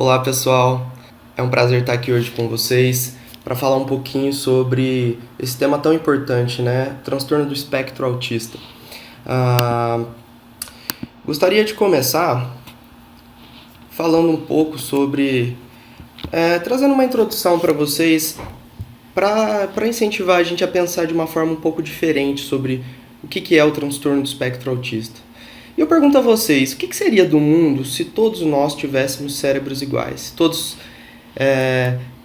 Olá pessoal, é um prazer estar aqui hoje com vocês para falar um pouquinho sobre esse tema tão importante, né? Transtorno do espectro autista. Ah, Gostaria de começar falando um pouco sobre, trazendo uma introdução para vocês, para incentivar a gente a pensar de uma forma um pouco diferente sobre o que é o transtorno do espectro autista. E eu pergunto a vocês, o que seria do mundo se todos nós tivéssemos cérebros iguais? Se todos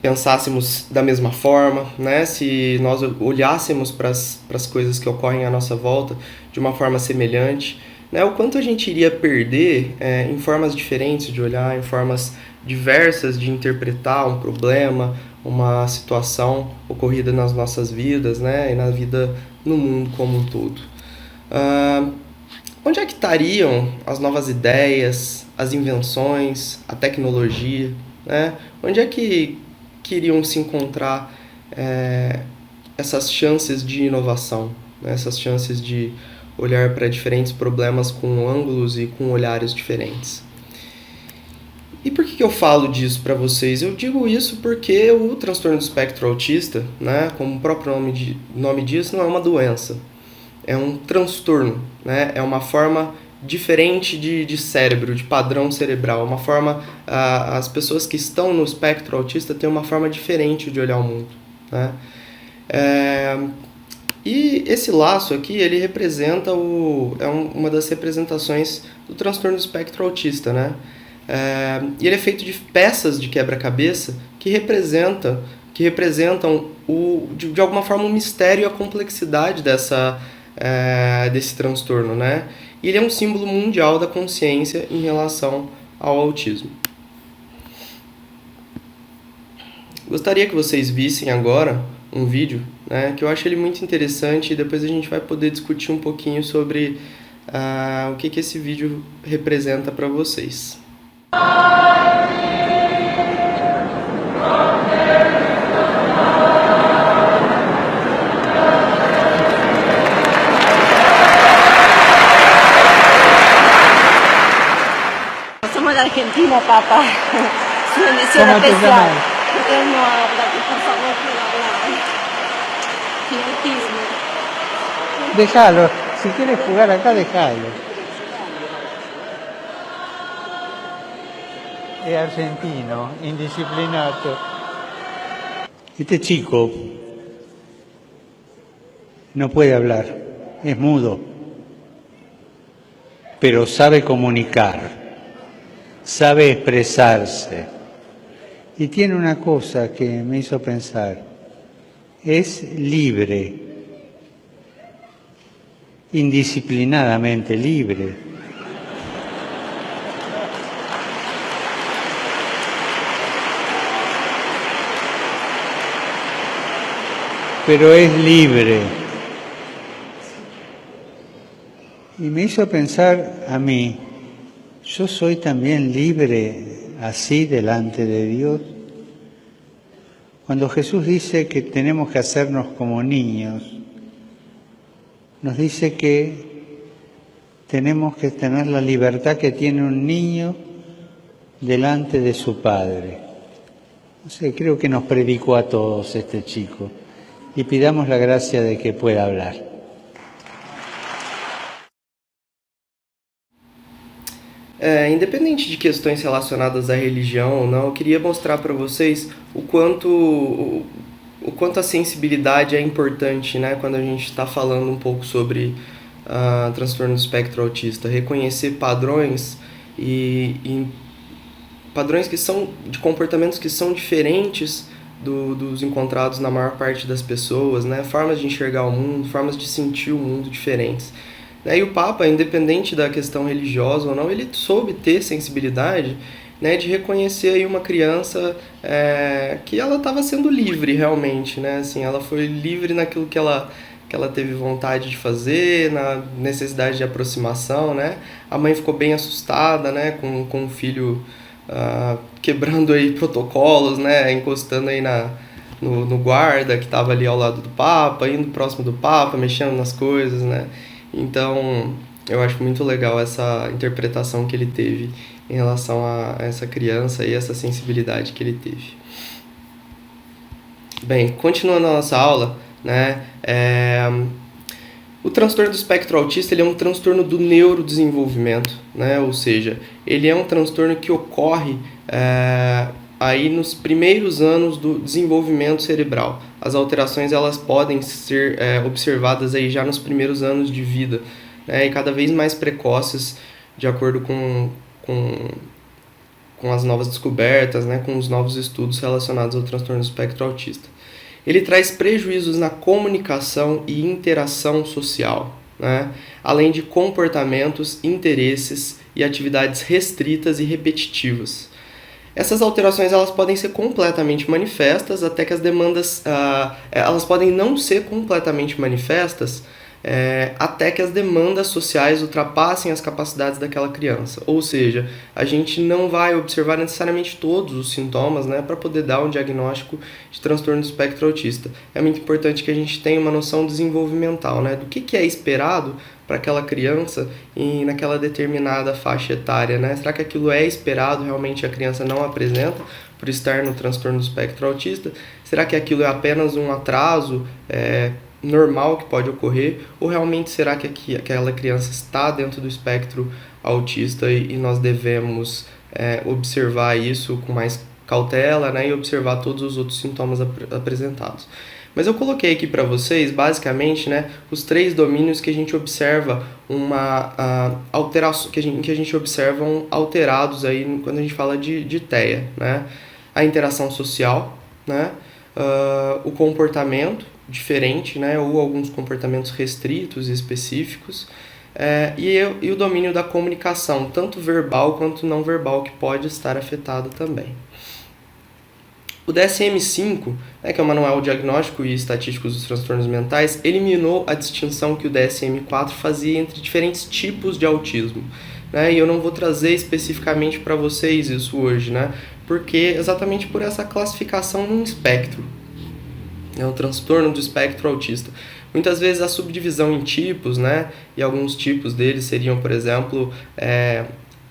pensássemos da mesma forma, né? Se nós olhássemos para as coisas que ocorrem à nossa volta de uma forma semelhante, né? O quanto a gente iria perder em formas diferentes de olhar, em formas diversas de interpretar um problema, uma situação ocorrida nas nossas vidas, né? E na vida no mundo como um todo. Uh, Onde é que estariam as novas ideias, as invenções, a tecnologia, né? Onde é que iriam se encontrar é, essas chances de inovação, né? Essas chances de olhar para diferentes problemas com ângulos e com olhares diferentes? E por que eu falo disso para vocês? Eu digo isso porque o transtorno do espectro autista, né, como o próprio nome diz, não é uma doença, é um transtorno, né? É uma forma diferente de cérebro, de padrão cerebral, uma forma, as pessoas que estão no espectro autista têm uma forma diferente de olhar o mundo, né? E esse laço aqui, ele representa uma das representações do transtorno do espectro autista, né? E ele é feito de peças de quebra-cabeça que representam de alguma forma o mistério e a complexidade desse transtorno, né? E ele é um símbolo mundial da consciência em relação ao autismo. Gostaria que vocês vissem agora um vídeo, né, que eu acho ele muito interessante e depois a gente vai poder discutir um pouquinho sobre o que esse vídeo representa para vocês. Somos de Argentina, papá. Su bendición ¿Cómo te especial. llamas? Él no habla, que por favor pueda hablar. Y autismo. Déjalo. Si quieres jugar acá, déjalo. Es argentino, indisciplinato. Este chico no puede hablar, es mudo, pero sabe comunicar, sabe expresarse. Y tiene una cosa que me hizo pensar, es libre, indisciplinadamente libre. Pero es libre. Y me hizo pensar a mí, ¿yo soy también libre así delante de Dios? Cuando Jesús dice que tenemos que hacernos como niños, nos dice que tenemos que tener la libertad que tiene un niño delante de su padre. No sé, creo que nos predicó a todos este chico. Y pidamos la gracia de que pueda hablar. Independente de questões relacionadas à religião ou não, eu queria mostrar para vocês o quanto a sensibilidade é importante, né, quando a gente está falando um pouco sobre transtorno do espectro autista. Reconhecer padrões e padrões que são de comportamentos que são diferentes dos encontrados na maior parte das pessoas, né? Formas de enxergar o mundo, formas de sentir o mundo diferentes. E o Papa, independente da questão religiosa ou não, ele soube ter sensibilidade, né, de reconhecer aí uma criança que ela estava sendo livre realmente, né? Assim, ela foi livre naquilo que ela teve vontade de fazer, na necessidade de aproximação, né? A mãe ficou bem assustada, né, com o filho quebrando aí protocolos, né, encostando aí no guarda que estava ali ao lado do Papa, indo próximo do Papa, mexendo nas coisas, né. Então eu acho muito legal essa interpretação que ele teve em relação a essa criança e essa sensibilidade que ele teve. Bem, continuando a nossa aula, né, o transtorno do espectro autista ele é um transtorno do neurodesenvolvimento, né, ou seja, ele é um transtorno que ocorre aí nos primeiros anos do desenvolvimento cerebral. As alterações elas podem ser observadas aí já nos primeiros anos de vida, né, e cada vez mais precoces, de acordo com as novas descobertas, né, com os novos estudos relacionados ao transtorno do espectro autista. Ele traz prejuízos na comunicação e interação social, né, além de comportamentos, interesses e atividades restritas e repetitivas. Essas alterações elas podem ser completamente manifestas, até que as demandas elas podem não ser completamente manifestas, até que as demandas sociais ultrapassem as capacidades daquela criança. Ou seja, a gente não vai observar necessariamente todos os sintomas, né, para poder dar um diagnóstico de transtorno do espectro autista. É muito importante que a gente tenha uma noção desenvolvimental, né, do que é esperado para aquela criança e naquela determinada faixa etária, né? Será que aquilo é esperado, realmente a criança não apresenta por estar no transtorno do espectro autista? Será que aquilo é apenas um atraso normal que pode ocorrer? Ou realmente será que aquela criança está dentro do espectro autista e nós devemos observar isso com mais cautela, né? E observar todos os outros sintomas apresentados? Mas eu coloquei aqui para vocês, basicamente, né, os 3 domínios que a gente observa alteração, que a gente observa alterados aí quando a gente fala de TEA, né? A interação social, né? O comportamento diferente, né? Ou alguns comportamentos restritos e específicos, e o domínio da comunicação, tanto verbal quanto não verbal, que pode estar afetado também. O DSM-5, que é o Manual Diagnóstico e Estatístico dos Transtornos Mentais, eliminou a distinção que o DSM-4 fazia entre diferentes tipos de autismo, né? E eu não vou trazer especificamente para vocês isso hoje, né? Porque exatamente por essa classificação num espectro. É um transtorno do espectro autista. Muitas vezes a subdivisão em tipos, né? E alguns tipos deles seriam, por exemplo,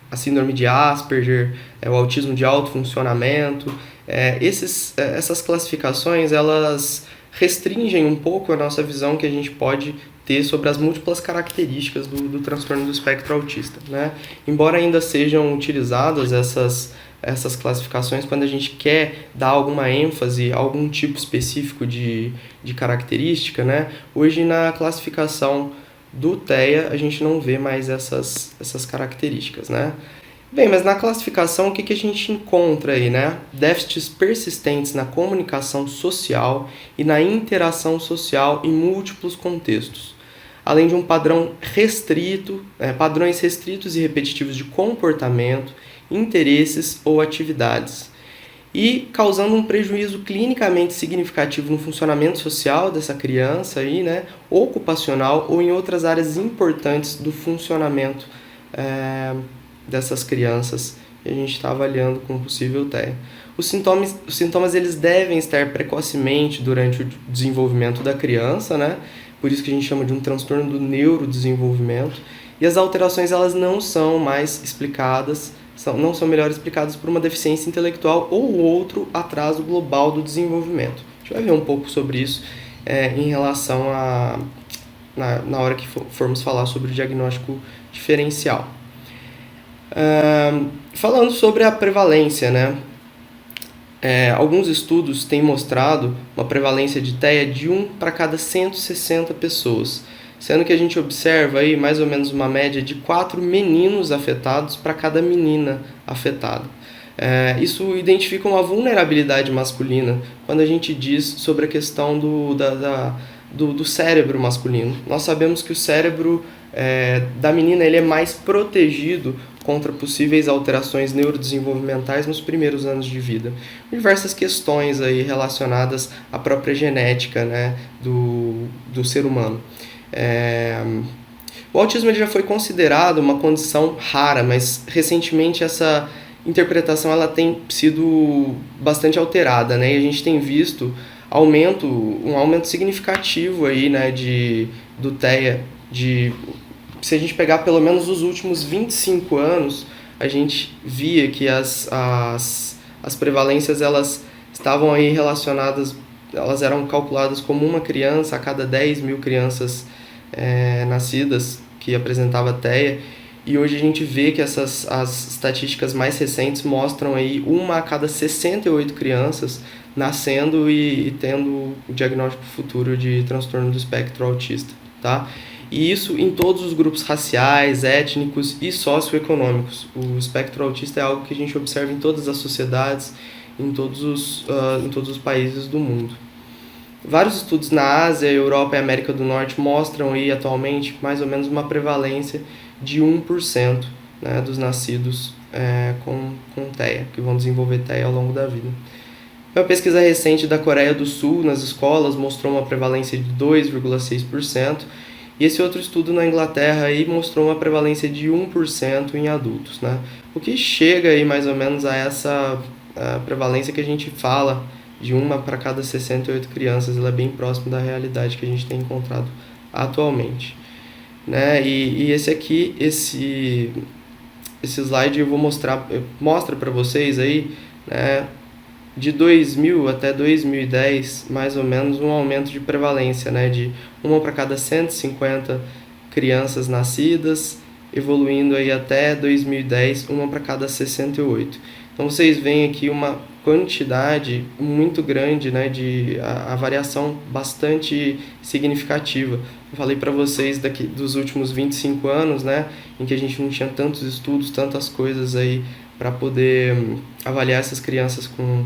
a síndrome de Asperger, o autismo de alto funcionamento. Essas classificações elas restringem um pouco a nossa visão que a gente pode ter sobre as múltiplas características do transtorno do espectro autista, né? Embora ainda sejam utilizadas essas classificações quando a gente quer dar alguma ênfase a algum tipo específico de característica, né? Hoje na classificação do TEA a gente não vê mais essas características, né? Bem, mas na classificação o que a gente encontra aí, né? Déficits persistentes na comunicação social e na interação social em múltiplos contextos, além de um padrão restrito, padrões restritos e repetitivos de comportamento, interesses ou atividades, e causando um prejuízo clinicamente significativo no funcionamento social dessa criança aí, né? Ocupacional ou em outras áreas importantes do funcionamento dessas crianças que a gente está avaliando com possível TEA. Os sintomas eles devem estar precocemente durante o desenvolvimento da criança, né? Por isso que a gente chama de um transtorno do neurodesenvolvimento. E as alterações elas não são mais explicadas, não são melhor explicadas por uma deficiência intelectual ou outro atraso global do desenvolvimento. A gente vai ver um pouco sobre isso em relação na hora que formos falar sobre o diagnóstico diferencial. Falando sobre a prevalência, né? Alguns estudos têm mostrado uma prevalência de TEA de 1 para cada 160 pessoas, sendo que a gente observa aí mais ou menos uma média de 4 meninos afetados para cada menina afetada. Isso identifica uma vulnerabilidade masculina quando a gente diz sobre a questão do cérebro masculino. Nós sabemos que o cérebro da menina ele é mais protegido contra possíveis alterações neurodesenvolvimentais nos primeiros anos de vida. Diversas questões aí relacionadas à própria genética, né, do ser humano. O autismo ele já foi considerado uma condição rara, mas recentemente essa interpretação ela tem sido bastante alterada, né, e a gente tem visto um aumento significativo aí, né, do TEA. Se a gente pegar pelo menos os últimos 25 anos, a gente via que as prevalências elas estavam aí relacionadas, elas eram calculadas como uma criança a cada 10 mil crianças nascidas que apresentava TEA, e hoje a gente vê que as estatísticas mais recentes mostram aí uma a cada 68 crianças nascendo e tendo o diagnóstico futuro de transtorno do espectro autista, tá? E isso em todos os grupos raciais, étnicos e socioeconômicos. O espectro autista é algo que a gente observa em todas as sociedades, em todos os países do mundo. Vários estudos na Ásia, Europa e América do Norte mostram aí atualmente mais ou menos uma prevalência de 1%, né, dos nascidos com TEA, que vão desenvolver TEA ao longo da vida. Uma pesquisa recente da Coreia do Sul nas escolas mostrou uma prevalência de 2,6%, e esse outro estudo na Inglaterra aí mostrou uma prevalência de 1% em adultos, né? O que chega aí mais ou menos a essa prevalência que a gente fala de uma para cada 68 crianças. Ela é bem próximo da realidade que a gente tem encontrado atualmente, né? E esse slide eu vou mostra para vocês aí, né, de 2000 até 2010, mais ou menos um aumento de prevalência, né, de uma para cada 150 crianças nascidas, evoluindo aí até 2010, uma para cada 68. Então vocês veem aqui uma quantidade muito grande, né, a variação bastante significativa. Eu falei para vocês dos últimos 25 anos, né, em que a gente não tinha tantos estudos, tantas coisas aí para poder avaliar essas crianças com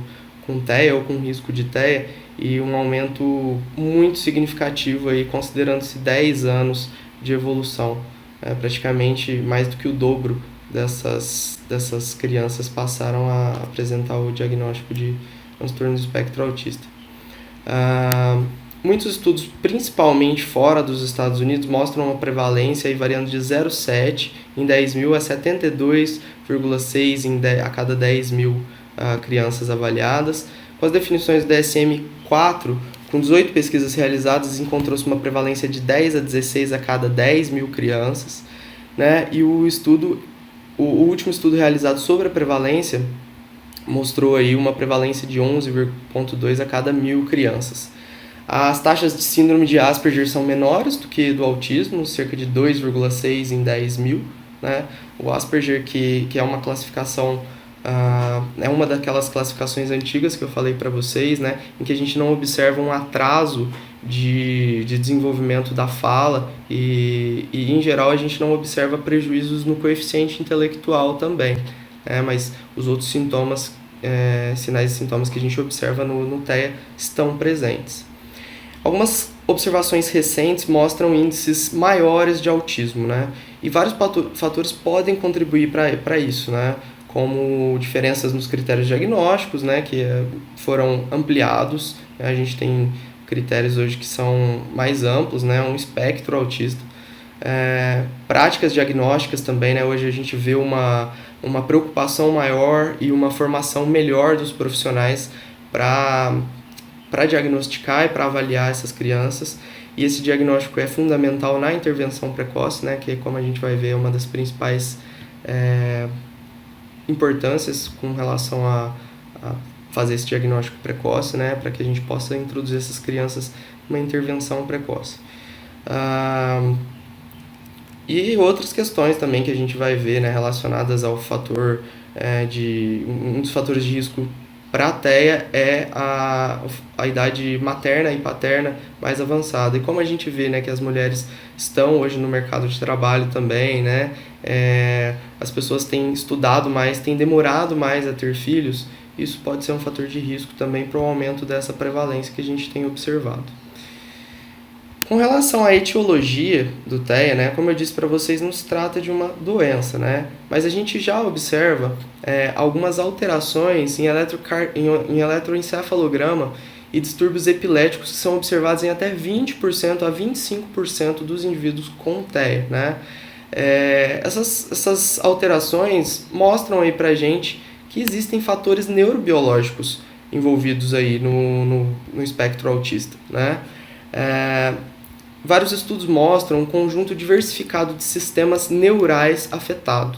TEA ou com risco de TEA, e um aumento muito significativo aí, considerando-se 10 anos de evolução, praticamente mais do que o dobro dessas crianças passaram a apresentar o diagnóstico de transtorno do espectro autista. Muitos estudos, principalmente fora dos Estados Unidos, mostram uma prevalência aí variando de 0,7 em 10 mil a 72,6 a cada 10 mil crianças avaliadas. Com as definições do DSM-4, com 18 pesquisas realizadas, encontrou-se uma prevalência de 10 a 16 a cada 10 mil crianças, né? E o último estudo realizado sobre a prevalência mostrou aí uma prevalência de 11,2 a cada 1.000 crianças. As taxas de síndrome de Asperger são menores do que do autismo, cerca de 2,6 em 10 mil, né? O Asperger, que é uma classificação, é uma daquelas classificações antigas que eu falei para vocês, né? Em que a gente não observa um atraso de desenvolvimento da fala e, em geral, a gente não observa prejuízos no coeficiente intelectual também, né? Mas os outros sintomas, sinais e sintomas que a gente observa no TEA estão presentes. Algumas observações recentes mostram índices maiores de autismo, né? E vários fatores podem contribuir para isso, né? Como diferenças nos critérios diagnósticos, né? Que foram ampliados. A gente tem critérios hoje que são mais amplos, né? Um espectro autista. Práticas diagnósticas também, né? Hoje a gente vê uma preocupação maior e uma formação melhor dos profissionais para diagnosticar e para avaliar essas crianças, e esse diagnóstico é fundamental na intervenção precoce, né, que, como a gente vai ver, é uma das principais importâncias com relação a fazer esse diagnóstico precoce, né, para que a gente possa introduzir essas crianças numa intervenção precoce. E outras questões também que a gente vai ver, né, relacionadas ao fator um dos fatores de risco para a TEA é a idade materna e paterna mais avançada. E como a gente vê, né, que as mulheres estão hoje no mercado de trabalho também, né, as pessoas têm estudado mais, têm demorado mais a ter filhos, isso pode ser um fator de risco também para o aumento dessa prevalência que a gente tem observado. Com relação à etiologia do TEA, né, como eu disse para vocês, não se trata de uma doença, né, mas a gente já observa algumas alterações em eletroencefalograma e distúrbios epiléticos que são observados em até 20% a 25% dos indivíduos com TEA, né. Essas alterações mostram aí para a gente que existem fatores neurobiológicos envolvidos aí no espectro autista, né. Vários estudos mostram um conjunto diversificado de sistemas neurais afetado,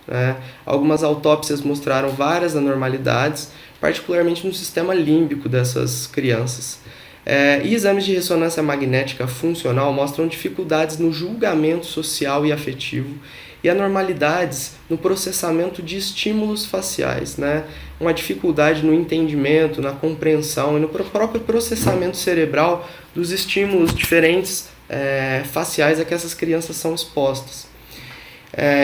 né? Algumas autópsias mostraram várias anormalidades, particularmente no sistema límbico dessas crianças. E exames de ressonância magnética funcional mostram dificuldades no julgamento social e afetivo e anormalidades no processamento de estímulos faciais, né? Uma dificuldade no entendimento, na compreensão e no próprio processamento cerebral dos estímulos diferentes faciais a que essas crianças são expostas.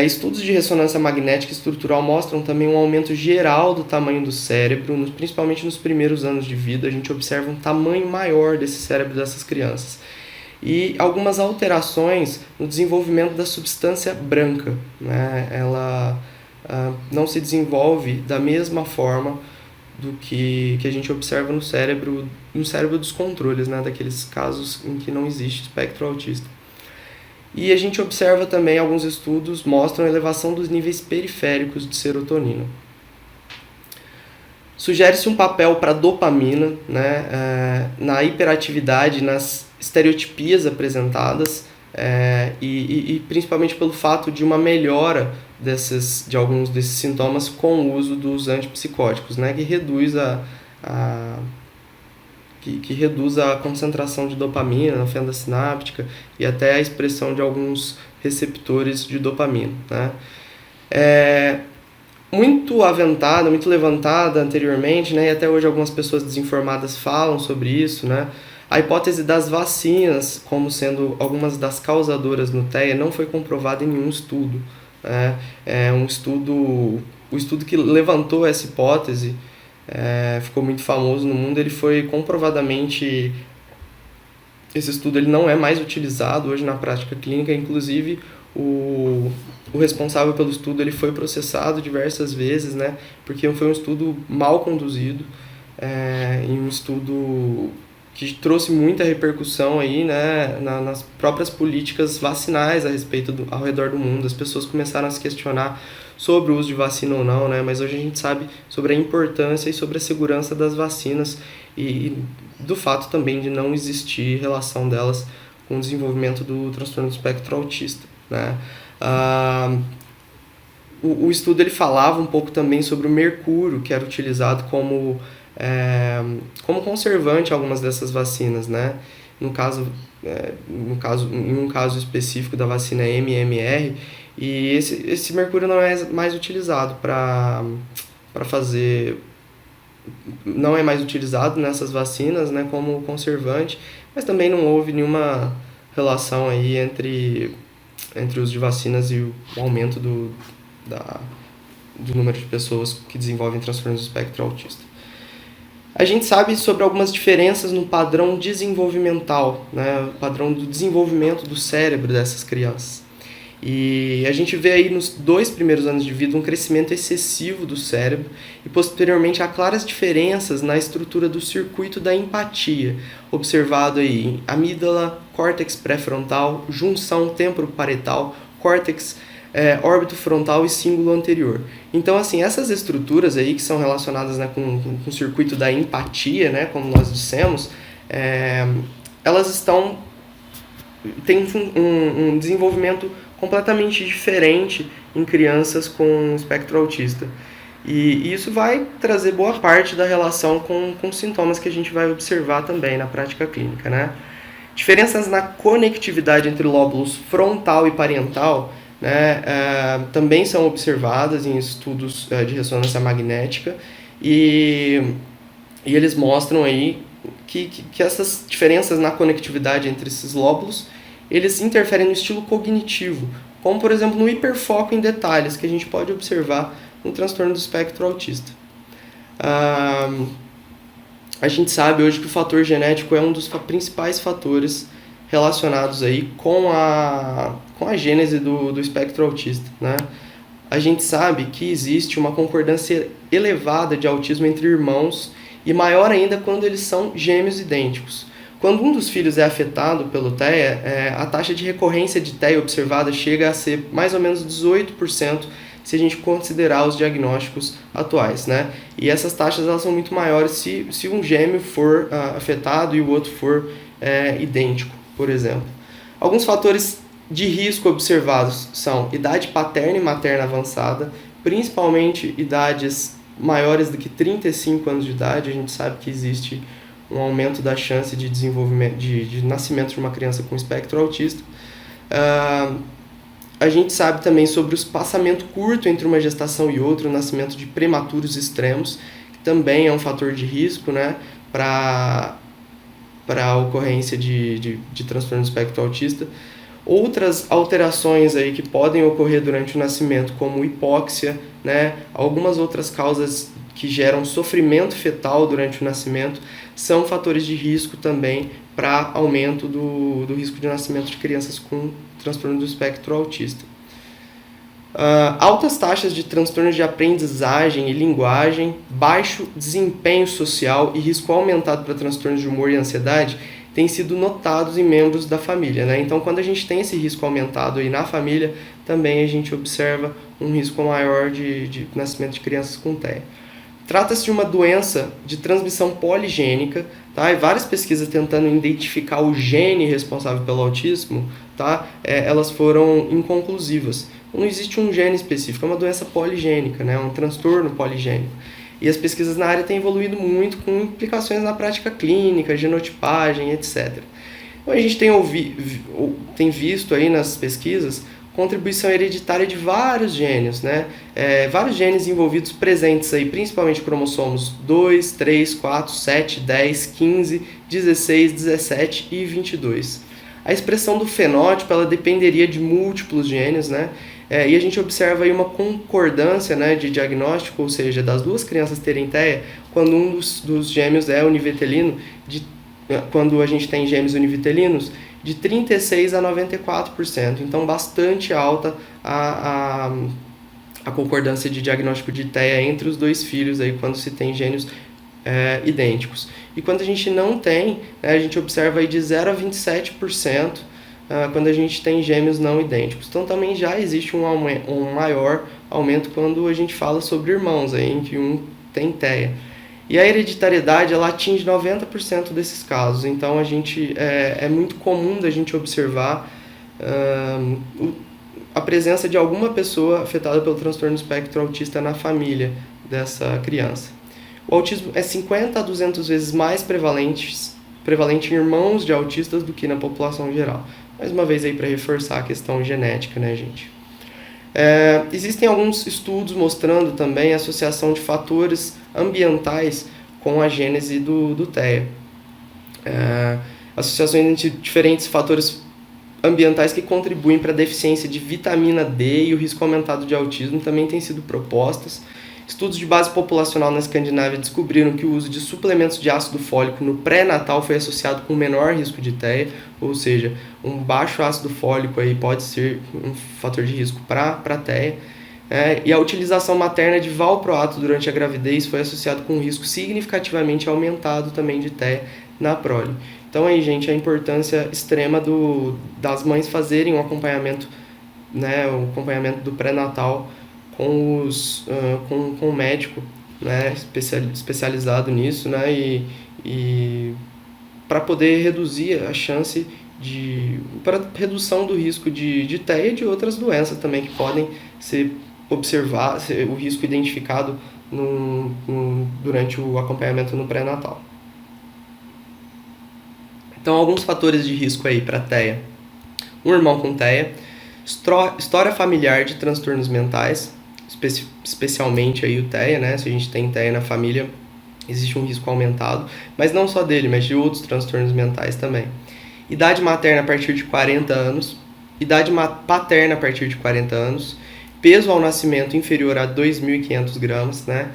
Estudos de ressonância magnética estrutural mostram também um aumento geral do tamanho do cérebro, principalmente nos primeiros anos de vida. A gente observa um tamanho maior desse cérebro dessas crianças. E algumas alterações no desenvolvimento da substância branca, né? Ela não se desenvolve da mesma forma do que a gente observa no cérebro dos controles, né? Daqueles casos em que não existe espectro autista. E a gente observa também, alguns estudos mostram a elevação dos níveis periféricos de serotonina. Sugere-se um papel para a dopamina, né, na hiperatividade, nas estereotipias apresentadas, e principalmente pelo fato de uma melhora de alguns desses sintomas com o uso dos antipsicóticos, né, que reduz a concentração de dopamina na fenda sináptica e até a expressão de alguns receptores de dopamina, né? Muito aventada, muito levantada anteriormente, né? E até hoje algumas pessoas desinformadas falam sobre isso, né? A hipótese das vacinas como sendo algumas das causadoras no TEA não foi comprovada em nenhum estudo, né? O estudo que levantou essa hipótese ficou muito famoso no mundo. Ele foi comprovadamente... Esse estudo ele não é mais utilizado hoje na prática clínica, inclusive o responsável pelo estudo ele foi processado diversas vezes, né, porque foi um estudo mal conduzido, e um estudo que trouxe muita repercussão aí, né, nas próprias políticas vacinais ao redor do mundo. As pessoas começaram a se questionar sobre o uso de vacina ou não, né, mas hoje a gente sabe sobre a importância e sobre a segurança das vacinas e do fato também de não existir relação delas com o desenvolvimento do transtorno do espectro autista, né. O estudo ele falava um pouco também sobre o mercúrio, que era utilizado como conservante em algumas dessas vacinas, né? Em um caso específico da vacina MMR, e esse mercúrio não é mais utilizado não é mais utilizado nessas vacinas, né, como conservante, mas também não houve nenhuma relação aí entre o uso de vacinas e o aumento do número de pessoas que desenvolvem transtornos do espectro autista. A gente sabe sobre algumas diferenças no padrão desenvolvimental, né, o padrão do desenvolvimento do cérebro dessas crianças. E a gente vê aí nos 2 primeiros anos de vida um crescimento excessivo do cérebro e posteriormente há claras diferenças na estrutura do circuito da empatia, observado aí em amígdala, córtex pré-frontal, junção temporoparietal, córtex órbito frontal e cíngulo anterior. Então, assim, essas estruturas aí que são relacionadas, né, com o circuito da empatia, né, como nós dissemos, elas têm um desenvolvimento completamente diferente em crianças com espectro autista. E isso vai trazer boa parte da relação com sintomas que a gente vai observar também na prática clínica, né? Diferenças na conectividade entre lóbulos frontal e parietal, né, também são observadas em estudos de ressonância magnética e eles mostram aí que essas diferenças na conectividade entre esses lóbulos eles interferem no estilo cognitivo, como por exemplo no hiperfoco em detalhes que a gente pode observar no transtorno do espectro autista. A gente sabe hoje que o fator genético é um dos principais fatores relacionados aí com a gênese do espectro autista, né? A gente sabe que existe uma concordância elevada de autismo entre irmãos e maior ainda quando eles são gêmeos idênticos. Quando um dos filhos é afetado pelo TEA, a taxa de recorrência de TEA observada chega a ser mais ou menos 18% se a gente considerar os diagnósticos atuais, né? E essas taxas elas são muito maiores se um gêmeo for afetado e o outro for idêntico, por exemplo. Alguns fatores de risco observados são idade paterna e materna avançada, principalmente idades maiores do que 35 anos de idade. A gente sabe que existe um aumento da chance de desenvolvimento, de nascimento de uma criança com espectro autista. A gente sabe também sobre o espaçamento curto entre uma gestação e outra, o nascimento de prematuros extremos, que também é um fator de risco, né, para a ocorrência de transtorno do espectro autista. Outras alterações aí que podem ocorrer durante o nascimento, como hipóxia, né, algumas outras causas que geram sofrimento fetal durante o nascimento, são fatores de risco também para aumento do risco de nascimento de crianças com transtorno do espectro autista. Altas taxas de transtornos de aprendizagem e linguagem, baixo desempenho social e risco aumentado para transtornos de humor e ansiedade têm sido notados em membros da família, né? Então, quando a gente tem esse risco aumentado aí na família, também a gente observa um risco maior de nascimento de crianças com TEA. Trata-se de uma doença de transmissão poligênica, tá? E várias pesquisas tentando identificar o gene responsável pelo autismo, tá? Elas foram inconclusivas. Não existe um gene específico, é uma doença poligênica, né? Um transtorno poligênico. E as pesquisas na área têm evoluído muito com implicações na prática clínica, genotipagem, etc. Então a gente tem visto aí nas pesquisas contribuição hereditária de vários genes, né? Vários genes envolvidos presentes aí, principalmente cromossomos 2, 3, 4, 7, 10, 15, 16, 17 e 22. A expressão do fenótipo ela dependeria de múltiplos genes, né? E a gente observa aí uma concordância, né, de diagnóstico, ou seja, das duas crianças terem TEA, quando um dos gêmeos é univitelino, quando a gente tem gêmeos univitelinos, de 36% a 94%. Então, bastante alta a concordância de diagnóstico de TEA entre os dois filhos, aí, quando se tem gêmeos idênticos. E quando a gente não tem, né, a gente observa aí de 0% a 27%, quando a gente tem gêmeos não idênticos. Então também já existe um maior aumento quando a gente fala sobre irmãos, aí, em que um tem TEA. E a hereditariedade ela atinge 90% desses casos. Então é muito comum da gente observar a presença de alguma pessoa afetada pelo transtorno do espectro autista na família dessa criança. O autismo é 50 a 200 vezes mais prevalente em irmãos de autistas do que na população geral. Mais uma vez aí para reforçar a questão genética, né, gente? Existem alguns estudos mostrando também a associação de fatores ambientais com a gênese do TEA. Associações entre diferentes fatores ambientais que contribuem para a deficiência de vitamina D e o risco aumentado de autismo também têm sido propostas. Estudos de base populacional na Escandinávia descobriram que o uso de suplementos de ácido fólico no pré-natal foi associado com menor risco de TEA, ou seja, um baixo ácido fólico aí pode ser um fator de risco para TEA. E a utilização materna de valproato durante a gravidez foi associado com um risco significativamente aumentado também de TEA na prole. Então aí, gente, a importância extrema das mães fazerem um acompanhamento, né, o acompanhamento do pré-natal com um médico, né, especializado nisso, né, e para poder reduzir a chance para redução do risco de TEA e de outras doenças também que podem ser o risco identificado durante o acompanhamento no pré-natal. Então, alguns fatores de risco aí para TEA. Um irmão com TEA, história familiar de transtornos mentais, especialmente aí o TEA, né? Se a gente tem TEA na família, existe um risco aumentado, mas não só dele, mas de outros transtornos mentais também. Idade materna a partir de 40 anos, idade paterna a partir de 40 anos, peso ao nascimento inferior a 2.500 gramas, né?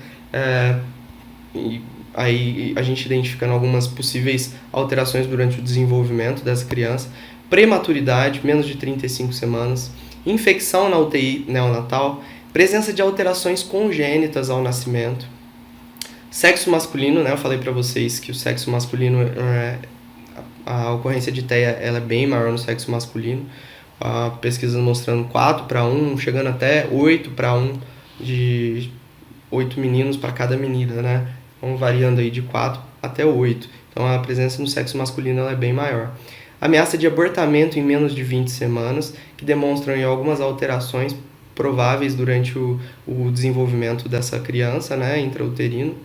E aí a gente identificando algumas possíveis alterações durante o desenvolvimento dessa criança, prematuridade, menos de 35 semanas, infecção na UTI neonatal, presença de alterações congênitas ao nascimento, sexo masculino, né? Eu falei para vocês que o sexo masculino, a ocorrência de TEA ela é bem maior no sexo masculino, pesquisas mostrando 4:1, chegando até 8:1, de 8 meninos para cada menina, né? Então variando aí de 4 até 8. Então a presença no sexo masculino ela é bem maior. ameaça de abortamento em menos de 20 semanas, que demonstram aí algumas alterações prováveis durante o desenvolvimento dessa criança, né, intrauterino.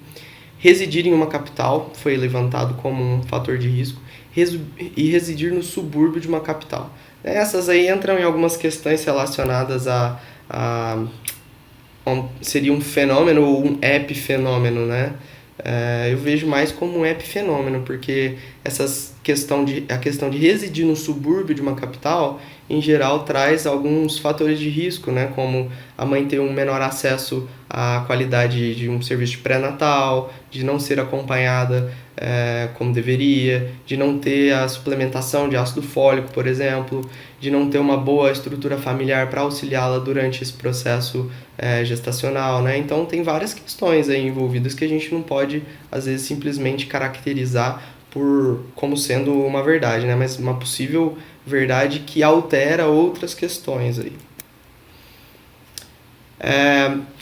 Residir em uma capital foi levantado como um fator de risco, e residir no subúrbio de uma capital. Essas aí entram em algumas questões relacionadas seria um fenômeno ou um epifenômeno, né? Eu vejo mais como um epifenômeno, porque a questão de residir no subúrbio de uma capital, em geral, traz alguns fatores de risco, né? Como a mãe ter um menor acesso à qualidade de um serviço de pré-natal, de não ser acompanhada como deveria, de não ter a suplementação de ácido fólico, por exemplo, de não ter uma boa estrutura familiar para auxiliá-la durante esse processo gestacional, né? Então tem várias questões aí envolvidas que a gente não pode, às vezes, simplesmente caracterizar como sendo uma verdade, né? Mas uma possível verdade que altera outras questões aí.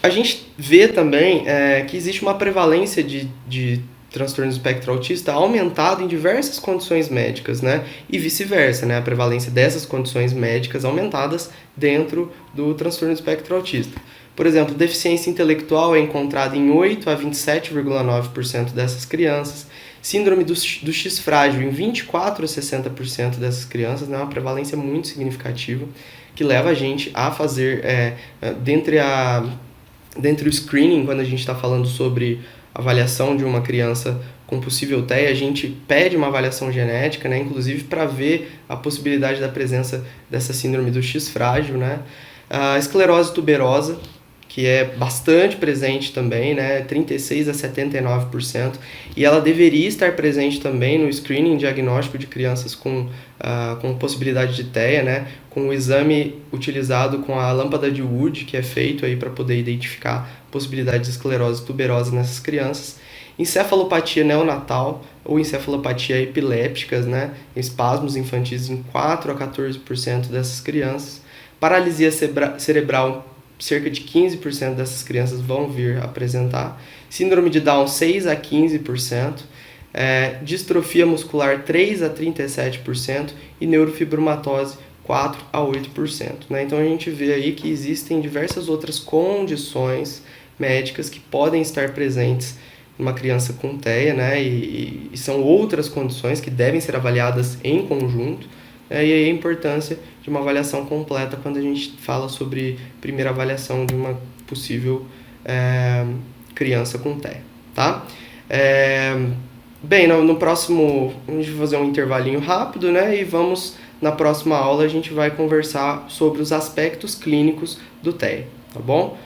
A gente vê também que existe uma prevalência de transtorno do espectro autista aumentado em diversas condições médicas, né? E vice-versa, né? A prevalência dessas condições médicas aumentadas dentro do transtorno do espectro autista. Por exemplo, deficiência intelectual é encontrada em 8 a 27,9% dessas crianças. Síndrome do X frágil em 24 a 60% dessas crianças, né? Uma prevalência muito significativa que leva a gente a fazer, dentre o screening, quando a gente está falando sobre avaliação de uma criança com possível TEA, a gente pede uma avaliação genética, né, inclusive para ver a possibilidade da presença dessa síndrome do X frágil, né? A esclerose tuberosa, que é bastante presente também, né, 36 a 79%, e ela deveria estar presente também no screening diagnóstico de crianças com possibilidade de TEA, né, com o exame utilizado com a lâmpada de Wood, que é feito aí para poder identificar possibilidade de esclerose tuberosa nessas crianças. Encefalopatia neonatal ou encefalopatia epilépticas, né, espasmos infantis em 4 a 14% dessas crianças. Paralisia cerebral, cerca de 15% dessas crianças vão vir apresentar. Síndrome de Down, 6 a 15%. Distrofia muscular, 3 a 37%. E neurofibromatose, 4 a 8%. Né? Então a gente vê aí que existem diversas outras condições médicas que podem estar presentes numa criança com TEA, né? E são outras condições que devem ser avaliadas em conjunto. E aí a importância de uma avaliação completa quando a gente fala sobre primeira avaliação de uma possível criança com TEA, tá? Bem, no próximo, a gente vai fazer um intervalinho rápido, né? E na próxima aula a gente vai conversar sobre os aspectos clínicos do TEA, tá bom?